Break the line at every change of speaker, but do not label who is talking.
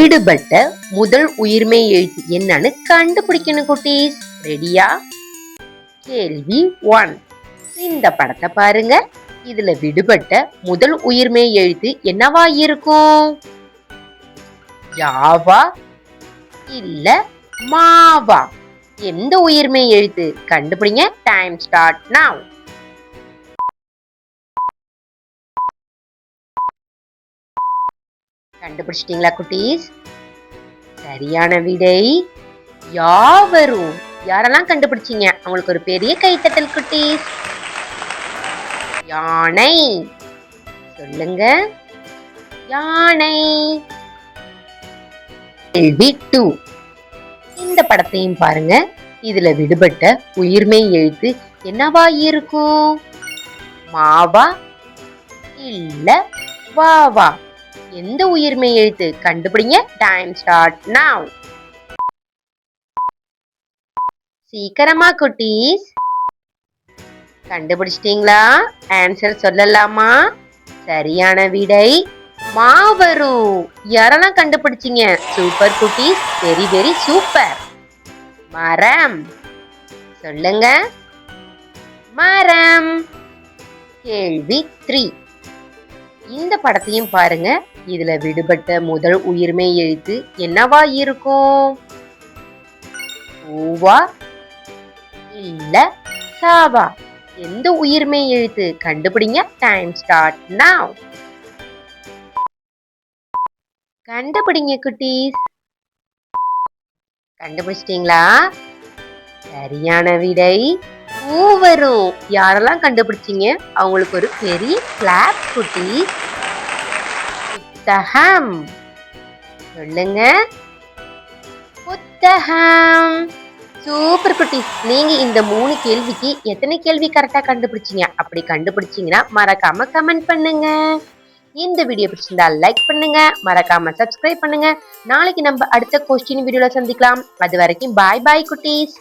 விடுபட்ட முதல் உயிர்மெய் எழுத்து என்னன்னு கண்டுபிடிக்கணும் குட்டீஸ். ரெடியா? கேள்வி 1. இந்த படத்தை பாருங்க. இதுல விடுபட்ட முதல் உயிர்மெய் எழுத்து என்னவா இருக்கும்? யாவா இல்ல மாவா? எந்த உயிர்மெய் எழுத்து? கண்டுபிடிங்க. Time start now. கண்டுபிடிச்சிட்டீங்களா குட்டீஸ்? சரியான விடை யாவரும். யாரெல்லாம் கண்டுபிடிச்சீங்க அவங்களுக்கு ஒரு பெரிய கைத்தட்டல் குட்டீஸ். யானை. சொல்லுங்க. யானை. கேள்வி 2. இந்த படத்தையும் பாருங்க. இதுல விடுபட்ட உயிர்மெய் எழுத்து என்னவா இருக்கும்? மாவா இல்ல வாவா? எந்த உயிர்மெய் எழுத்து? கண்டுபிடிங்க. Time start now. சீக்கிரமா குட்டீஸ். கண்டுபிடிச்சிட்டீங்களா? ஆன்சர் சொல்லலாமா? சரியான விடை மாவரும். யாரெல்லாம் கண்டுபிடிச்சீங்க? சூப்பர் குட்டீஸ், வெரி வெரி சூப்பர். மரம். சொல்லுங்க. மரம். கேள்வி 3. இந்த படத்தையும் பாருங்க. இதுல விடுபட்ட முதல் உயிர்மெய் எழுத்து என்னவா இருக்கும்? ஊவா இல்ல சாவா? எந்த உயிர்மெய் எழுத்து? கண்டுபிடிங்க. Time start now. கண்டுபிடிங்க குட்டீஸ். கண்டுபிடிச்சிட்டீங்களா? சரியான விடை ஊவரும். யாரெல்லாம் கண்டுபிடிச்சீங்க அவங்களுக்கு ஒரு பெரிய கிளாப் குட்டீஸ். புத்தகம். சொல்லுங்க. புத்தகம். சூப்பர் குட்டீஸ். நீங்க இந்த 3 கேள்விக்கு எத்தனை கேள்வி கரெக்டா கண்டுபிடிச்சீங்க? அப்படி கண்டுபிடிச்சீங்கன்னா மறக்காம கமெண்ட் பண்ணுங்க. இந்த வீடியோ பிடிச்சிருந்தா லைக் பண்ணுங்க, மறக்காம சப்ஸ்கிரைப் பண்ணுங்க. நாளைக்கு நம்ம அடுத்த கொஸ்டின் வீடியோல சந்திக்கலாம். அது வரைக்கும் பாய் பாய் குட்டீஸ்.